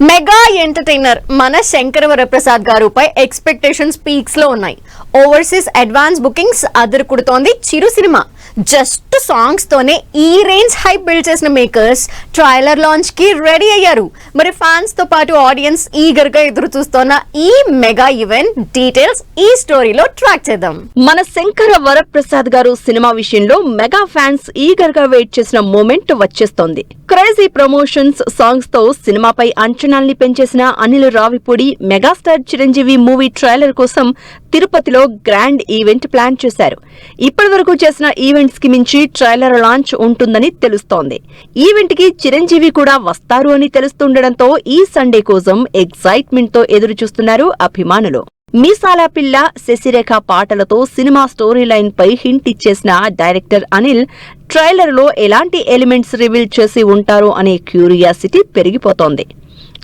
Mega entertainer మన Shankar Varaprasad గారుపై expectations peaks లో ఉన్నాయి. ఓవర్సీస్ అడ్వాన్స్ బుకింగ్స్ అదరుకుడుతోంది చిరు సినిమా. జస్ట్ సాంగ్స్ తోనే ఈ రేంజ్ హైప్ బిల్డ్ చేసిన మేకర్స్ ట్రైలర్ లాంచ్ కి రెడీ అయ్యారు. మరి ఫ్యాన్స్ తో పాటు ఆడియన్స్ ఈగర్ గా ఎదురు చూస్తున్న ఈ మెగా ఈవెంట్ డీటెయిల్స్ ఈ స్టోరీలో ట్రాక్ చేద్దాం. మన శంకర వరప్రసాద్ గారు సినిమా విషయంలో మెగా ఫ్యాన్స్ ఈగర్ గా వెయిట్ చేసిన మూమెంట్ వచ్చేస్తోంది. క్రేజీ ప్రమోషన్స్ సాంగ్స్ తో సినిమాపై అంచనాల్ని పెంచేసిన Anil Ravipudi megastar Chiranjeevi movie trailer కోసం తిరుపతిలో గ్రాండ్ ఈవెంట్ ప్లాన్ చేశారు. ఇప్పటి వరకు చేసిన ఈవెంట్స్ కి మించి ట్రైలర్ లాంచ్ ఉంటుందని తెలుస్తోంది. ఈవెంట్ కి చిరంజీవి కూడా వస్తారు అని తెలుస్తుండటంతో ఈ సండే కోసం ఎక్సైట్మెంట్ తో ఎదురు చూస్తున్నారు అభిమానులు. మీసాల పిల్ల, శశిరేఖ పాటలతో సినిమా స్టోరీ లైన్ పై హింట్ ఇచ్చేసిన డైరెక్టర్ అనిల్ ట్రైలర్ లో ఎలాంటి ఎలిమెంట్స్ రివీల్ చేసి ఉంటారో అనే క్యూరియాసిటీ పెరిగిపోతోంది.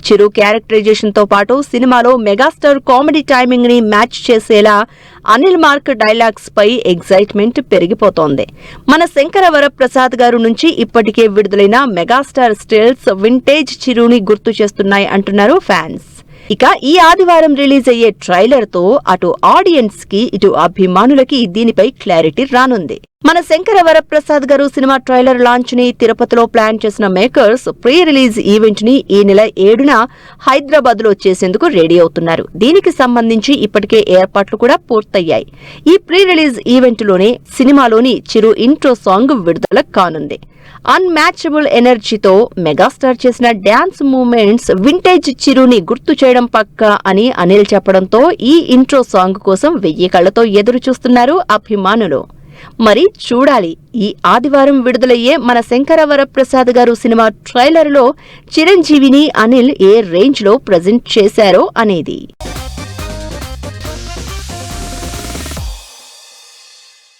చిరు క్యారెక్టరైజేషన్ తో పాటు సినిమాలో మెగాస్టార్ కామెడీ టైమింగ్ ని మ్యాచ్ చేసేలా అనిల్ మార్క్ డైలాగ్స్ పై ఎగ్జైట్మెంట్ పెరిగిపోతోంది. మన శంకర వరప్రసాద్ గారు నుంచి ఇప్పటికే విడుదలైన మెగాస్టార్ స్టిల్స్ వింటేజ్ చిరుని గుర్తు చేస్తున్నాయి అంటున్నారు ఫ్యాన్స్. ఇక ఈ ఆదివారం రిలీజ్ అయ్యే ట్రైలర్ తో అటు ఆడియన్స్ కి ఇటు అభిమానులకి దీనిపై క్లారిటీ రానుంది. మన Shankara Varaprasad garu cinema trailer launch ని తిరుపతిలో ప్లాన్ చేసిన మేకర్స్ ప్రీ రిలీజ్ ఈవెంట్ ని ఈ నెల 7న హైదరాబాద్ లో చేసేందుకు రెడీ అవుతున్నారు. దీనికి సంబంధించి ఇప్పటికే ఏర్పాట్లు కూడా పూర్తయ్యాయి. ఈ ప్రీ రిలీజ్ ఈవెంట్ లోనే సినిమాలోని చిరు ఇంట్రో సాంగ్ విడుదల కానుంది. అన్మ్యాచబుల్ ఎనర్జీతో మెగాస్టార్ చేసిన డాన్స్ మూమెంట్స్ వింటేజ్ చిరుని గుర్తు చేయడం పక్కా అని అనిల్ చెప్పడంతో ఈ ఇంట్రో సాంగ్ కోసం 1000 కళ్లతో ఎదురు చూస్తున్నారు అభిమానులు. మరి చూడాలి ఈ ఆదివారం విడుదలయ్యే మన శంకర వరప్రసాద్ గారు సినిమా ట్రైలర్ లో చిరంజీవిని అనిల్ ఏ రేంజ్ లో ప్రెజెంట్ చేశారో అనేది.